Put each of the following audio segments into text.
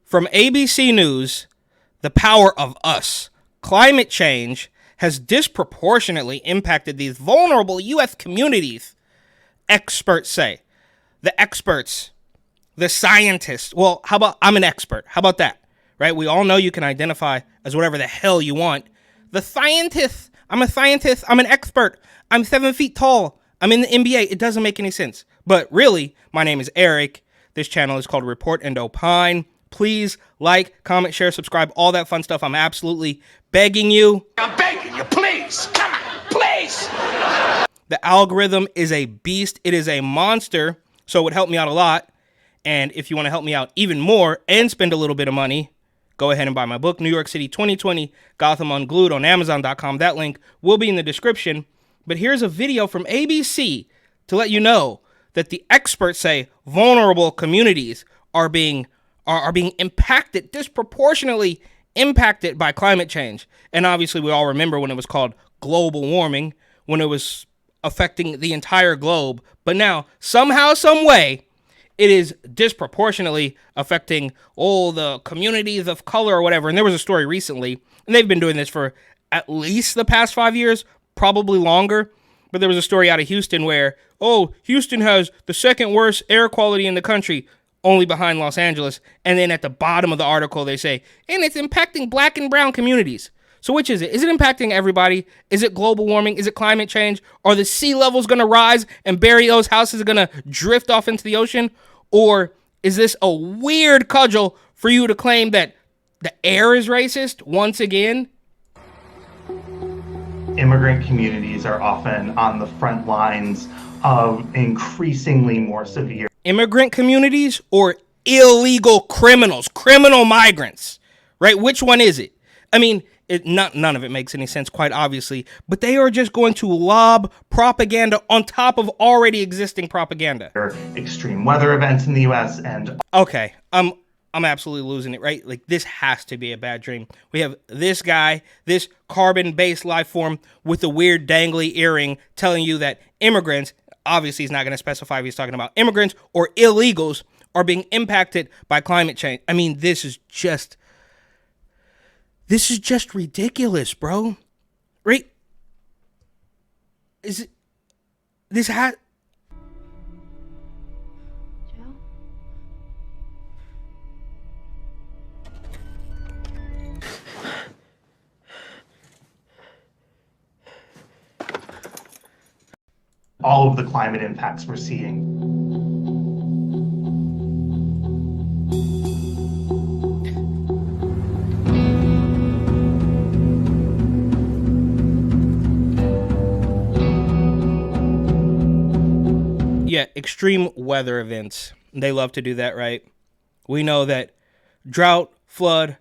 From ABC News, the power of us. Climate change has disproportionately impacted these vulnerable U.S. communities, experts say. The experts, the scientists. Well, how about I'm an expert? How about that? Right? We all know you can identify as whatever the hell you want. The scientists. I'm a scientist. I'm an expert. I'm 7 feet tall. I'm in the NBA. It doesn't make any sense. But really, my name is Eric. This channel is called Report and Opine. Please like, comment, share, subscribe, all that fun stuff. I'm absolutely begging you. I'm begging you, please. Come on, please. The algorithm is a beast. It is a monster. So it would help me out a lot. And if you want to help me out even more and spend a little bit of money, go ahead and buy my book, New York City 2020, Gotham Unglued, on Amazon.com. That link will be in the description. But here's a video from ABC to let you know that the experts say vulnerable communities are being impacted, disproportionately impacted by climate change. And obviously we all remember when it was called global warming, when it was affecting the entire globe. But now, somehow, some way, it is disproportionately affecting all the communities of color or whatever. And there was a story recently, and they've been doing this for at least the past 5 years, probably longer. But there was a story out of Houston where, Houston has the second worst air quality in the country, only behind Los Angeles. And then at the bottom of the article, they say, and it's impacting black and brown communities. So which is it? Is it impacting everybody? Is it global warming? Is it climate change? Are the sea levels going to rise and bury those houses going to drift off into the ocean? Or is this a weird cudgel for you to claim that the air is racist once again? Immigrant communities are often on the front lines of increasingly more severe. Immigrant communities or illegal criminals, criminal migrants, right? Which one is it? I mean, none of it makes any sense, quite obviously, but they are just going to lob propaganda on top of already existing propaganda. Extreme weather events in the U.S. and... Okay, I'm absolutely losing it, right? Like, this has to be a bad dream. We have this guy, this carbon-based life form with a weird dangly earring telling you that immigrants, obviously he's not going to specify if he's talking about immigrants or illegals, are being impacted by climate change. I mean, this is just ridiculous, bro. Right? Is it... This hat... all of the climate impacts we're seeing. Yeah, extreme weather events. They love to do that, right? We know that drought, flood,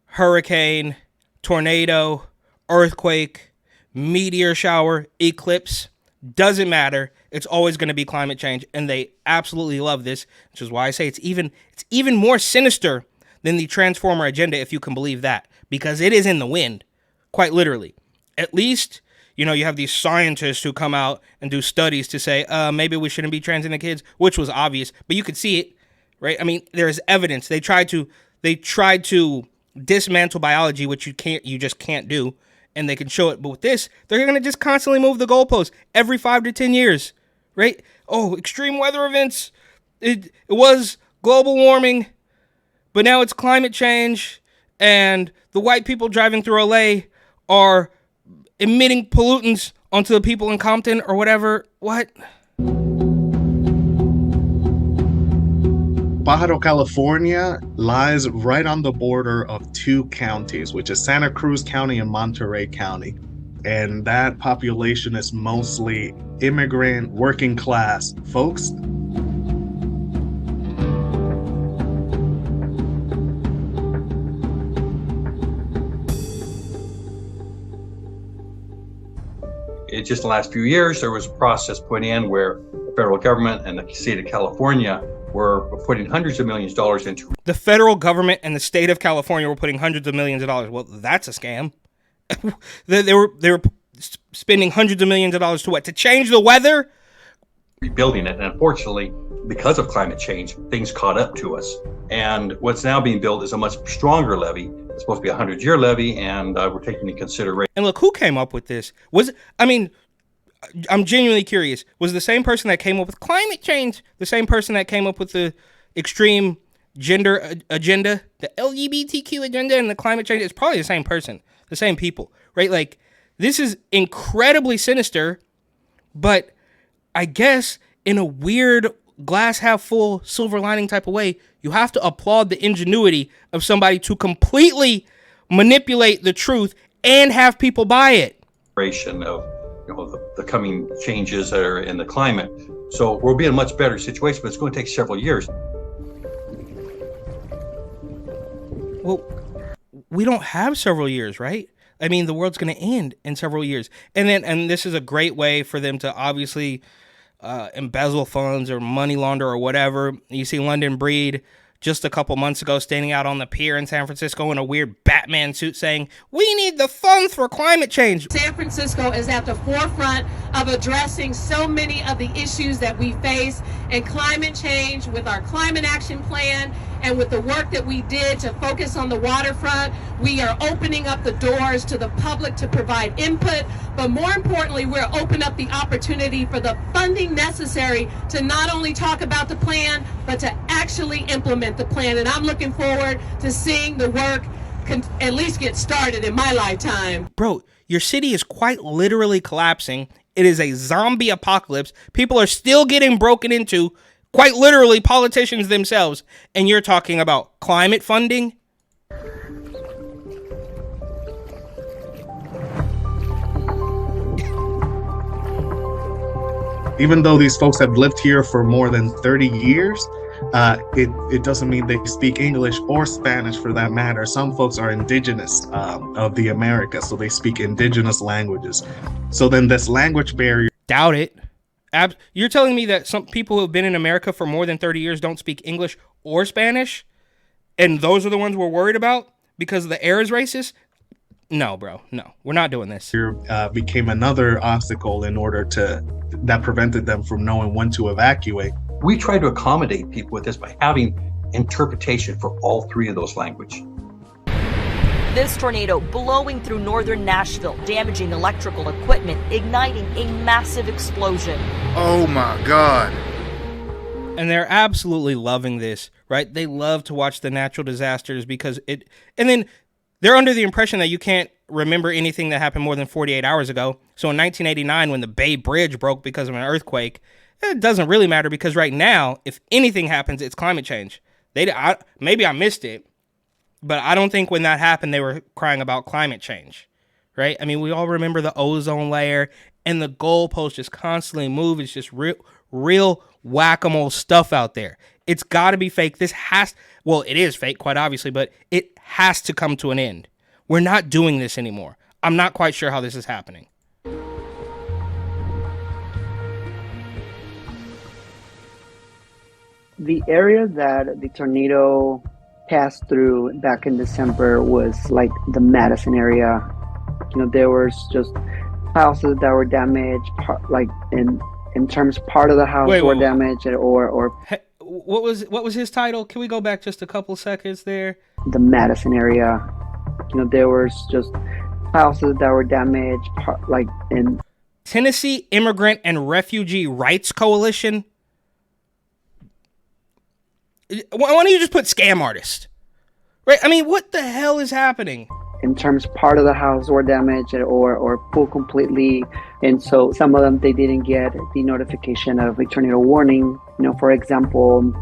hurricane, tornado, earthquake, meteor shower, eclipse, doesn't matter. It's always going to be climate change, and they absolutely love this, which is why I say it's even more sinister than the Transformer agenda, if you can believe that, because it is in the wind, quite literally. At least, you have these scientists who come out and do studies to say, maybe we shouldn't be transgender kids, which was obvious, but you could see it, right? I mean, there's evidence. They tried to dismantle biology, which you just can't do. And they can show it. But with this, they're going to just constantly move the goalposts every 5 to 10 years, right? Oh, extreme weather events. It was global warming, but now it's climate change. And the white people driving through LA are emitting pollutants onto the people in Compton or whatever. What? Baja California lies right on the border of 2 counties, which is Santa Cruz County and Monterey County. And that population is mostly immigrant, working class folks. Just in the last few years, there was a process put in where the federal government and the state of California were putting hundreds of millions of dollars into. The federal government and the state of California were putting hundreds of millions of dollars. Well, that's a scam. they were spending hundreds of millions of dollars to what? To change the weather? rebuilding it. And unfortunately, because of climate change, things caught up to us. And what's now being built is a much stronger levee. It's supposed to be a 100-year levee, and we're taking into consideration. And look, who came up with this? I'm genuinely curious. Was the same person that came up with climate change the same person that came up with the extreme gender agenda, the LGBTQ agenda, and the climate change? It's probably the same person, the same people, right? Like, this is incredibly sinister, but I guess in a weird glass half full silver lining type of way, you have to applaud the ingenuity of somebody to completely manipulate the truth and have people buy it. Of the coming changes that are in the climate. So we'll be in a much better situation, but it's going to take several years. Well, we don't have several years, right? I mean, the world's going to end in several years. And this is a great way for them to obviously embezzle funds or money launder or whatever. You see London Breed just a couple months ago standing out on the pier in San Francisco in a weird Batman suit saying, "We need the funds for climate change." San Francisco is at the forefront of addressing so many of the issues that we face, and climate change with our climate action plan and with the work that we did to focus on the waterfront, we are opening up the doors to the public to provide input, but more importantly, we're opening up the opportunity for the funding necessary to not only talk about the plan, but to actually implement the plan. And I'm looking forward to seeing the work at least get started in my lifetime. Bro, your city is quite literally collapsing. It is a zombie apocalypse. People are still getting broken into, quite literally politicians themselves. And you're talking about climate funding? Even though these folks have lived here for more than 30 years, it doesn't mean they speak English or Spanish for that matter. Some folks are indigenous of the Americas, so they speak indigenous languages. So then this language barrier... Doubt it. You're telling me that some people who have been in America for more than 30 years don't speak English or Spanish? And those are the ones we're worried about because the air is racist? No, bro. No, we're not doing this. Became another obstacle that prevented them from knowing when to evacuate. We try to accommodate people with this by having interpretation for all three of those languages. This tornado blowing through northern Nashville, damaging electrical equipment, igniting a massive explosion. Oh my God. And they're absolutely loving this, right? They love to watch the natural disasters because and then they're under the impression that you can't remember anything that happened more than 48 hours ago. So in 1989, when the Bay Bridge broke because of an earthquake, it doesn't really matter because right now, if anything happens, it's climate change. Maybe I missed it, but I don't think when that happened, they were crying about climate change, right? I mean, we all remember the ozone layer and the goalposts just constantly move. It's just real whack-a-mole stuff out there. It's got to be fake. It is fake, quite obviously, but it has to come to an end. We're not doing this anymore. I'm not quite sure how this is happening. The area that the tornado passed through back in December was like the Madison area. You know, there was just houses that were damaged, like in terms part of the house were damaged, or Hey, what was his title? Can we go back just a couple seconds there? The Madison area. You know, there was just houses that were damaged, like in Tennessee Immigrant and Refugee Rights Coalition. Why don't you just put scam artist? Right? I mean, what the hell is happening? In terms part of the house were damaged or full completely. And so some of them, they didn't get the notification of a tornado warning, you know, for example,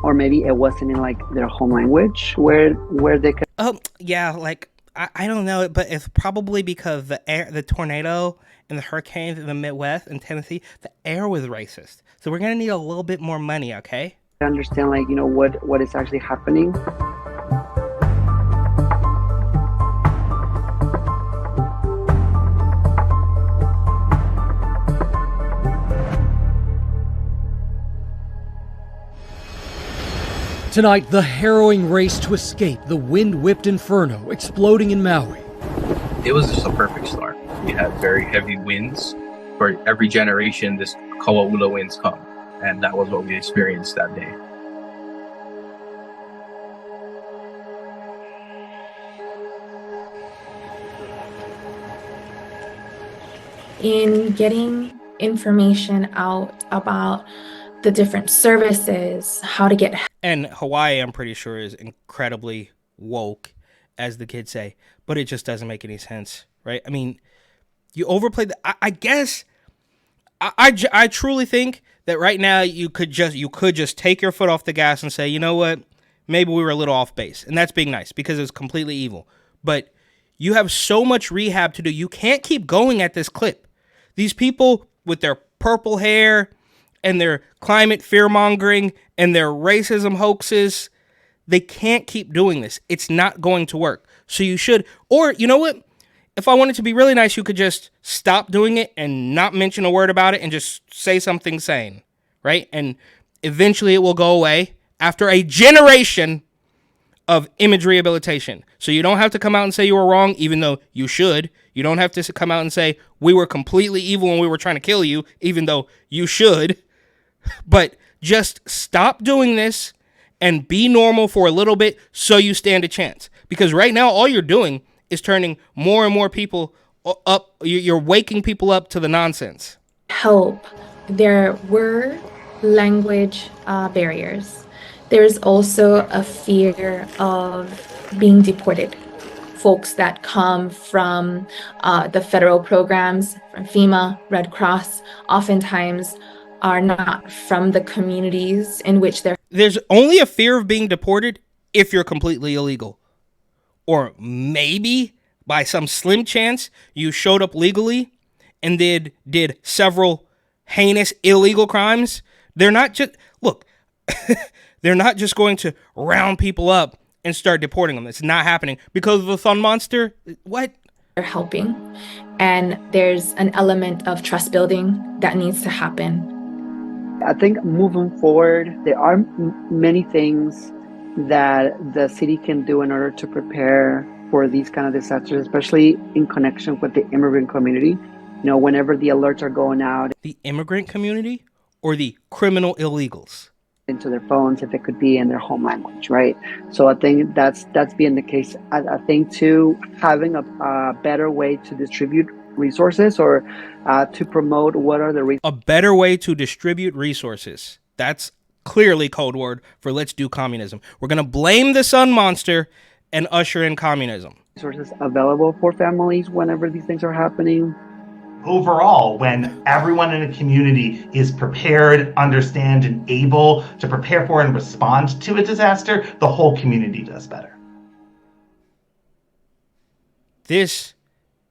or maybe it wasn't in like their home language where they could. Oh, yeah. Like, I don't know, but it's probably because the tornado and the hurricanes in the Midwest and Tennessee, the air was racist. So we're going to need a little bit more money. Okay. Understand, like, you know, what is actually happening. Tonight, the harrowing race to escape the wind-whipped inferno exploding in Maui. It was just a perfect storm. We had very heavy winds, for every generation, this Kawa'ula winds come. And that was what we experienced that day. In getting information out about the different services, how to get. And Hawaii, I'm pretty sure, is incredibly woke, as the kids say, but it just doesn't make any sense, right? I mean, you overplay the. I guess I truly think that right now you could just take your foot off the gas and say, you know what, maybe we were a little off base, and that's being nice because it's completely evil. But you have so much rehab to do. You can't keep going at this clip. These people with their purple hair and their climate fear-mongering and their racism hoaxes, they can't keep doing this. It's not going to work. So you should, or you know what? If I wanted to be really nice, you could just stop doing it and not mention a word about it and just say something sane, right? And eventually it will go away after a generation of image rehabilitation. So you don't have to come out and say you were wrong, even though you should. You don't have to come out and say we were completely evil when we were trying to kill you, even though you should. But just stop doing this and be normal for a little bit so you stand a chance. Because right now, all you're doing is turning more and more people up. You're waking people up to the nonsense. Help. There were language barriers. There's also a fear of being deported. Folks that come from the federal programs, from FEMA, Red Cross, oftentimes are not from the communities in which they're. There's only a fear of being deported if you're completely illegal. Or maybe by some slim chance you showed up legally and did several heinous illegal crimes. They're not just, look, they're not just going to round people up and start deporting them. It's not happening because of the Sun Monster. What? They're helping. And there's an element of trust building that needs to happen. I think moving forward, there are many things that the city can do in order to prepare for these kind of disasters, especially in connection with the immigrant community. You know, whenever the alerts are going out. The immigrant community or the criminal illegals? Into their phones, if it could be in their home language, right? So I think that's been the case. I think too, having a better way to distribute resources or to promote what are the a better way to distribute resources. That's clearly code word for let's do communism. We're going to blame the Sun Monster and usher in communism. Resources available for families whenever these things are happening. Overall, when everyone in a community is prepared, understand, and able to prepare for and respond to a disaster, the whole community does better. This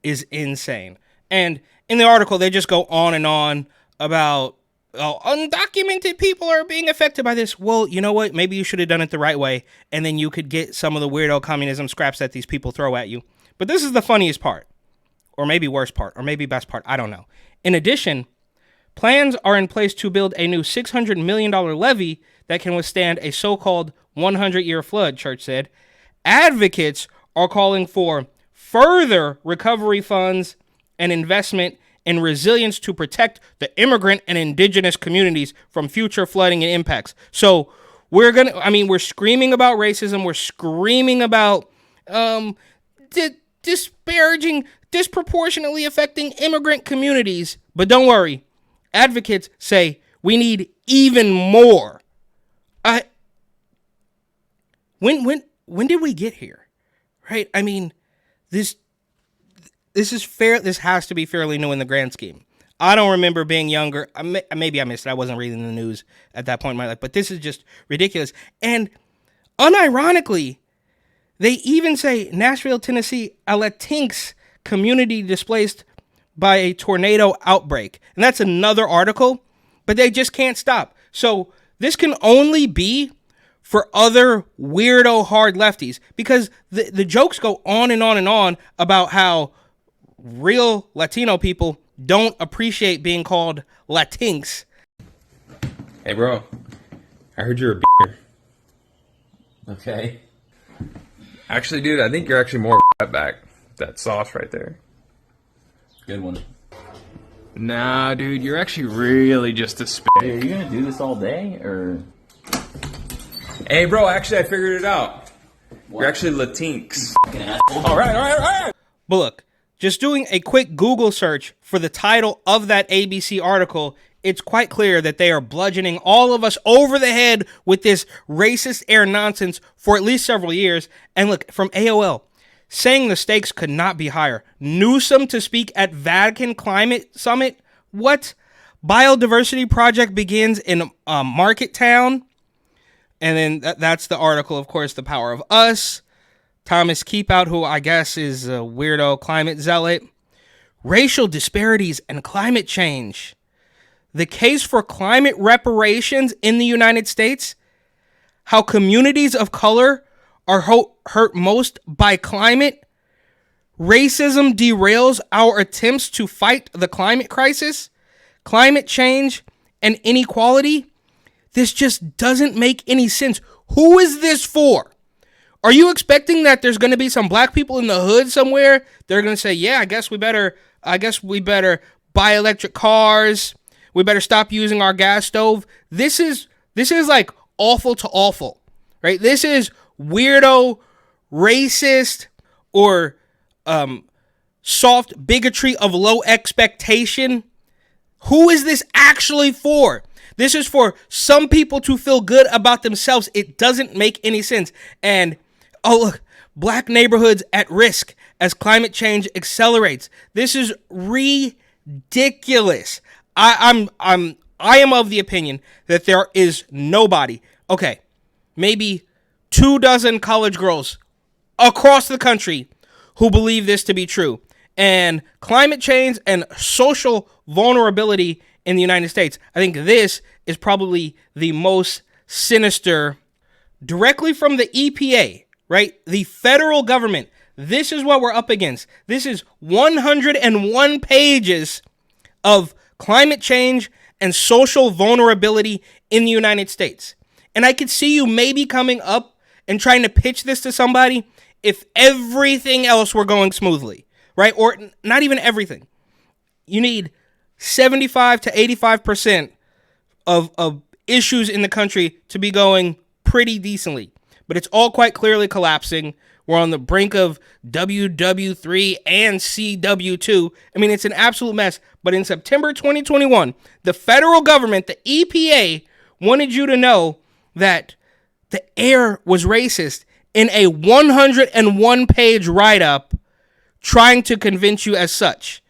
is insane. And in the article, they just go on and on about undocumented people are being affected by this. Well, you know what? Maybe you should have done it the right way, and then you could get some of the weirdo communism scraps that these people throw at you. But this is the funniest part. Or maybe worst part, or maybe best part, I don't know. In addition, plans are in place to build a new $600 million levee that can withstand a so-called 100-year flood, Church said. Advocates are calling for further recovery funds and investment in resilience to protect the immigrant and indigenous communities from future flooding and impacts. So we're screaming about racism. We're screaming about disproportionately affecting immigrant communities. But don't worry. Advocates say we need even more. When did we get here? Right? I mean, this is fair. This has to be fairly new in the grand scheme. I don't remember being younger. Maybe I missed it. I wasn't reading the news at that point in my life. But this is just ridiculous. And unironically, they even say Nashville, Tennessee, a Latinx community displaced by a tornado outbreak. And that's another article, but they just can't stop. So this can only be for other weirdo hard lefties, because the jokes go on and on and on about how real Latino people don't appreciate being called Latinx. Hey, bro, I heard you're a beer. Okay. Actually, dude, I think you're actually more back. That sauce right there. Good one. Nah, dude, you're actually really just a spick. Hey, are you gonna do this all day, or? Hey, bro, actually, I figured it out. You're actually Latinx. All right. But look, just doing a quick Google search for the title of that ABC article, it's quite clear that they are bludgeoning all of us over the head with this racist air nonsense for at least several years. And look, from AOL, saying the stakes could not be higher. Newsom to speak at Vatican Climate Summit? What? Biodiversity project begins in Market Town? And then that's the article, of course, The Power of Us. Thomas Keepout, who I guess is a weirdo climate zealot. Racial disparities and climate change. The case for climate reparations in the United States. How communities of color are hurt most by climate. Racism derails our attempts to fight the climate crisis. Climate change and inequality. This just doesn't make any sense. Who is this for? Are you expecting that there's going to be some black people in the hood somewhere? They're going to say, yeah, I guess we better buy electric cars. We better stop using our gas stove. This is like awful to awful, right? This is weirdo, racist, or soft bigotry of low expectation. Who is this actually for? This is for some people to feel good about themselves. It doesn't make any sense. And oh look, black neighborhoods at risk as climate change accelerates. This is ridiculous. I am of the opinion that there is nobody, okay, maybe 24 college girls across the country who believe this to be true. And climate change and social vulnerability in the United States, I think this is probably the most sinister, directly from the EPA, right? The federal government. This is what we're up against. This is 101 pages of climate change and social vulnerability in the United States. And I could see you maybe coming up and trying to pitch this to somebody if everything else were going smoothly, right? Or not even everything. You need 75 to 85% of issues in the country to be going pretty decently. But it's all quite clearly collapsing. We're on the brink of WW3 and CW2. I mean, it's an absolute mess. But in September 2021, the federal government, the EPA, wanted you to know that the air was racist in a 101-page write-up trying to convince you as such.